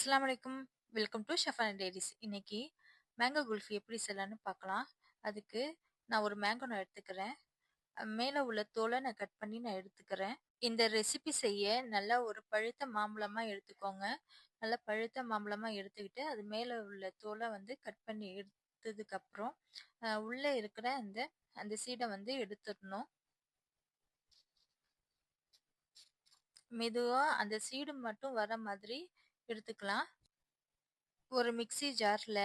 அஸ்ஸலாமு அலைக்கும். Welcome to ஷஃபானா diaries. இன்னைக்கு மேங்கோ குல்ஃபி எப்படி செய்யலான்னு பார்க்கலாம். அதுக்கு நான் ஒரு மேங்கோ நான் எடுத்துக்கிறேன். மேலே உள்ள தோலை நான் கட் பண்ணி நான் எடுத்துக்கிறேன். இந்த ரெசிபி செய்ய நல்லா ஒரு பழுத்த மாம்பழமா எடுத்துக்கோங்க. நல்லா பழுத்த மாம்பழமா எடுத்துக்கிட்டு அது மேலே உள்ள தோலை கட் பண்ணி எடுத்ததுக்கு அப்புறம் உள்ள இருக்கிற அந்த அந்த சீடை எடுத்துடணும். மெதுவா அந்த சீடு மட்டும் வர மாதிரி எடுத்துக்கலாம். ஒரு மிக்ஸி ஜார்ல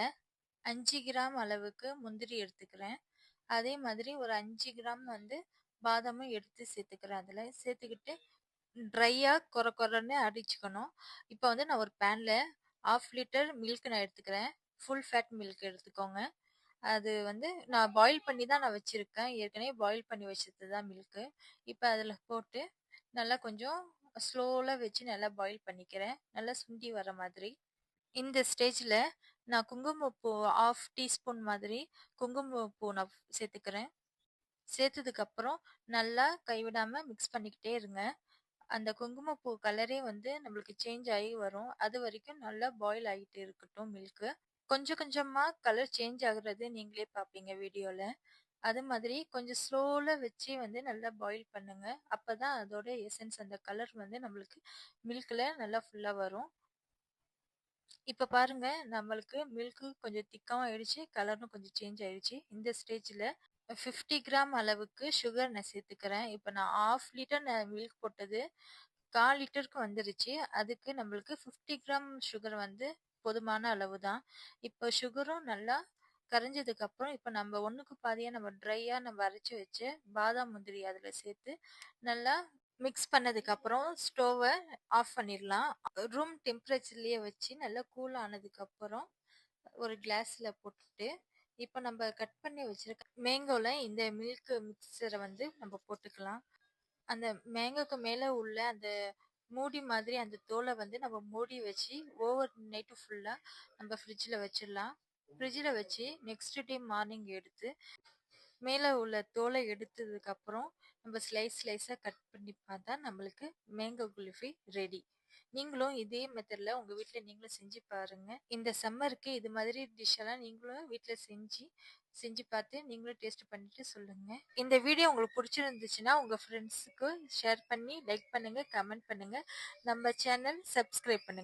5 கிராம் அளவுக்கு முந்திரி எடுத்துக்கிறேன். அதே மாதிரி ஒரு 5 கிராம் பாதாமும் எடுத்து சேர்த்துக்கிறேன். அதில் சேர்த்துக்கிட்டு ட்ரையாக கொரன்னு அடிச்சுக்கணும். இப்போ நான் ஒரு பேனில் 1/2 லிட்டர் மில்க் நான் எடுத்துக்கிறேன். ஃபுல் ஃபேட் மில்க் எடுத்துக்கோங்க. அது நான் பாயில் பண்ணி தான் நான் வச்சுருக்கேன். ஏற்கனவே பாயில் பண்ணி வச்சது தான் மில்க்கு. இப்போ அதில் போட்டு நல்லா கொஞ்சம் ஸ்லோவில் வச்சு நல்லா பாயில் பண்ணிக்கிறேன். நல்லா சுண்டி வர மாதிரி. இந்த ஸ்டேஜில் நான் குங்குமப்பூ 1/2 டீஸ்பூன் மாதிரி குங்குமப்பூ நான் சேர்த்துக்கிறேன். சேர்த்ததுக்கப்புறம் நல்லா கைவிடாமல் மிக்ஸ் பண்ணிக்கிட்டே இருங்க. அந்த குங்குமப்பூ கலரே நம்மளுக்கு சேஞ்ச் ஆகி வரும். அது வரைக்கும் நல்லா பாயில் ஆகிட்டு இருக்கட்டும் மில்க்கு. கொஞ்சம் கொஞ்சமாக கலர் சேஞ்ச் ஆகுறது நீங்களே பார்ப்பீங்க வீடியோவில். அது மாதிரி கொஞ்சம் ஸ்லோவில் வச்சு நல்லா பாயில் பண்ணுங்க. அப்போ தான் அதோட எசன்ஸ் அந்த கலர் நம்மளுக்கு மில்கில் நல்லா ஃபுல்லாக வரும். இப்போ பாருங்க, நம்மளுக்கு மில்க்கு கொஞ்சம் திக்காவும் ஆயிடுச்சு, கலரும் கொஞ்சம் சேஞ்ச் ஆயிடுச்சு. இந்த ஸ்டேஜில் 50 கிராம் அளவுக்கு சுகர் நான் சேர்த்துக்கிறேன். இப்போ நான் 1/2 லிட்டர் நான் மில்க் போட்டது 1/4 லிட்டருக்கு வந்துருச்சு. அதுக்கு நம்மளுக்கு 50 கிராம் சுகர் போதுமான அளவு தான். இப்போ சுகரும் நல்லா கரைஞ்சதுக்கு அப்புறம் இப்போ நம்ம ஒன்றுக்கு பாதியாக நம்ம ட்ரையாக நம்ம அரைச்சி வச்ச பாதாம் முந்திரி அதில் சேர்த்து நல்லா மிக்ஸ் பண்ணதுக்கு அப்புறம் ஸ்டோவை ஆஃப் பண்ணிடலாம். ரூம் டெம்பரேச்சர்லயே வச்சு நல்லா கூல் ஆனதுக்கு அப்புறம் ஒரு கிளாஸ்ல போட்டுட்டு இப்போ நம்ம கட் பண்ணி வச்சிருக்க மேங்கோல இந்த மில்க் மிக்சரை நம்ம போட்டுக்கலாம். அந்த மேங்கோக்கு மேலே உள்ள அந்த மூடி மாதிரி அந்த தோலை நம்ம மூடி வச்சு ஓவர் நைட்டு ஃபுல்லாக நம்ம ஃப்ரிட்ஜில் வச்சிடலாம். ஃப்ரிட்ஜில் வச்சு நெக்ஸ்ட் டே மார்னிங் எடுத்து மேலே உள்ள தோலை எடுத்ததுக்கு அப்புறம் நம்ம ஸ்லைஸாக கட் பண்ணி பார்த்தா நம்மளுக்கு மேங்கோ குல்ஃபி ரெடி. நீங்களும் இதே மெத்தடில் உங்கள் வீட்டில் நீங்களும் செஞ்சு பாருங்கள். இந்த சம்மருக்கு இது மாதிரி டிஷ்ஷெல்லாம் நீங்களும் வீட்டில் செஞ்சு பார்த்து நீங்களும் டேஸ்ட் பண்ணிட்டு சொல்லுங்கள். இந்த வீடியோ உங்களுக்கு பிடிச்சிருந்துச்சுன்னா உங்கள் ஃப்ரெண்ட்ஸுக்கு ஷேர் பண்ணி லைக் பண்ணுங்கள், கமெண்ட் பண்ணுங்கள். நம்ம சேனல் சப்ஸ்கிரைப் பண்ணுங்கள்.